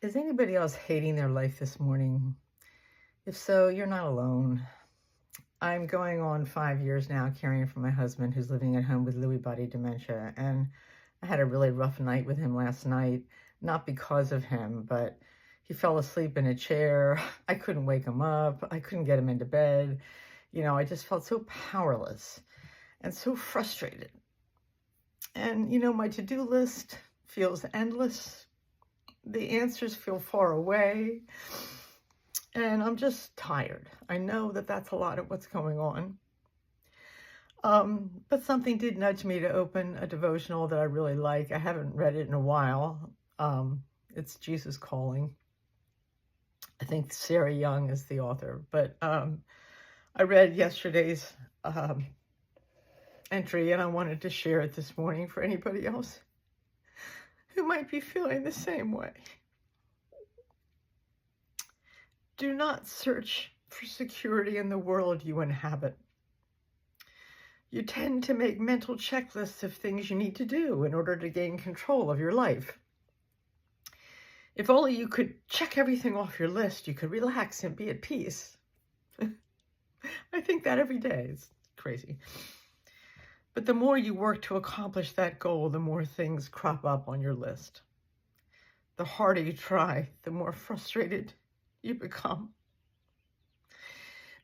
Is anybody else hating their life this morning? If so, you're not alone. I'm going on 5 years now caring for my husband who's living at home with Lewy body dementia. And I had a really rough night with him last night, not because of him, but he fell asleep in a chair. I couldn't wake him up. I couldn't get him into bed. I just felt so powerless and so frustrated. And, my to-do list feels endless. The answers feel far away, and I'm just tired. I know that that's a lot of what's going on. But something did nudge me to open a devotional that I really like. I haven't read it in a while. It's Jesus Calling. I think Sarah Young is the author, but I read yesterday's entry, and I wanted to share it this morning for anybody else who might be feeling the same way. Do not search for security in the world you inhabit. You tend to make mental checklists of things you need to do in order to gain control of your life. If only you could check everything off your list, you could relax and be at peace. I think that every day. It's crazy. But the more you work to accomplish that goal, the more things crop up on your list. The harder you try, the more frustrated you become.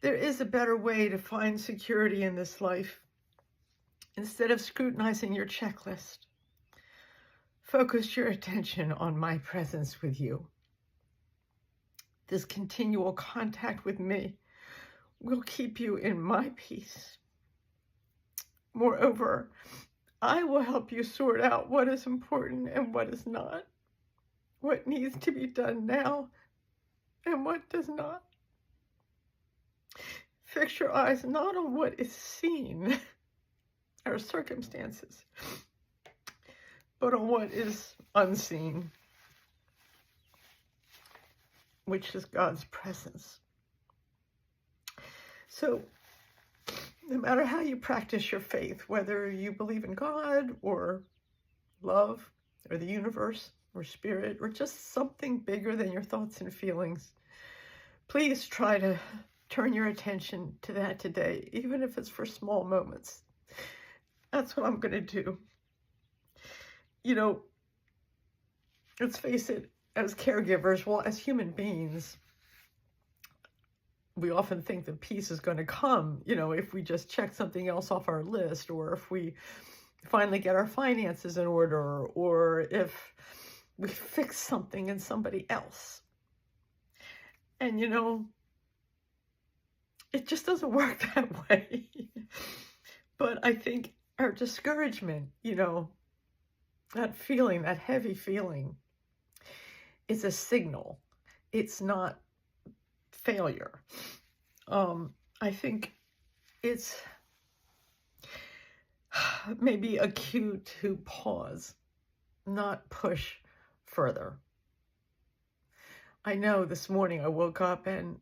There is a better way to find security in this life. Instead of scrutinizing your checklist, focus your attention on my presence with you. This continual contact with me will keep you in my peace. Moreover, I will help you sort out what is important and what is not, what needs to be done now and what does not. Fix your eyes not on what is seen, our circumstances, but on what is unseen, which is God's presence. So, no matter how you practice your faith, whether you believe in God or love or the universe or spirit or just something bigger than your thoughts and feelings, please try to turn your attention to that today, even if it's for small moments. That's what I'm going to do. Let's face it, as caregivers, well, as human beings, we often think that peace is going to come, if we just check something else off our list, or if we finally get our finances in order, or if we fix something in somebody else. And, it just doesn't work that way. But I think our discouragement, that feeling, that heavy feeling, is a signal. It's not failure. I think it's maybe a cue to pause, not push further. I know this morning I woke up and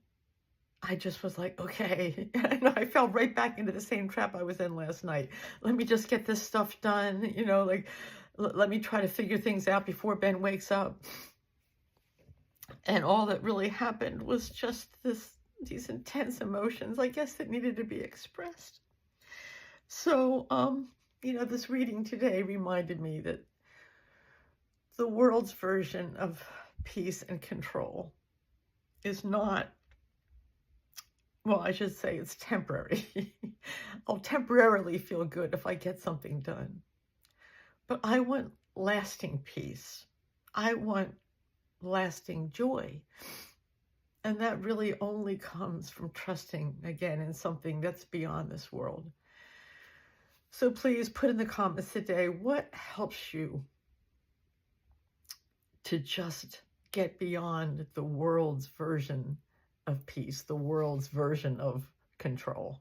I just was like, okay, and I fell right back into the same trap I was in last night. Let me just get this stuff done, let me try to figure things out before Ben wakes up. And all that really happened was just these intense emotions, I guess, that needed to be expressed. So, this reading today reminded me that the world's version of peace and control is not, well, I should say it's temporary. I'll temporarily feel good if I get something done. But I want lasting peace. I want lasting joy. And that really only comes from trusting, again, in something that's beyond this world. So please put in the comments today, what helps you to just get beyond the world's version of peace, the world's version of control,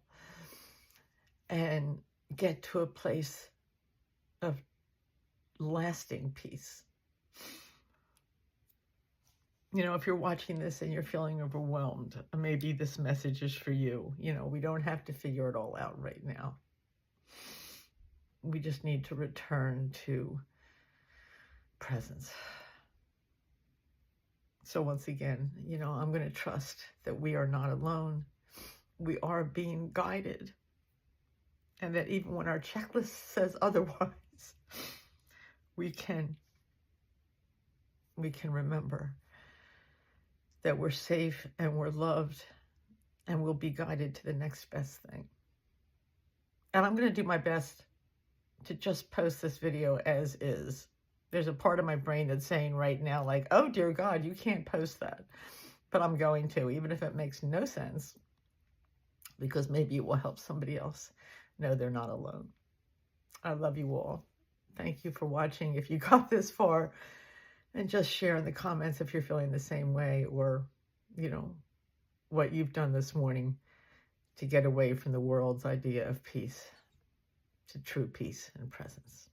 and get to a place of lasting peace. If you're watching this and you're feeling overwhelmed, maybe this message is for you. We don't have to figure it all out right now. We just need to return to presence. So once again, I'm going to trust that we are not alone. We are being guided. And that even when our checklist says otherwise, we can remember that we're safe and we're loved and we'll be guided to the next best thing. And I'm going to do my best to just post this video as is. There's a part of my brain that's saying right now, like, oh, dear God, you can't post that. But I'm going to, even if it makes no sense, because maybe it will help somebody else know they're not alone. I love you all. Thank you for watching. If you got this far, and just share in the comments if you're feeling the same way, or, what you've done this morning to get away from the world's idea of peace to true peace and presence.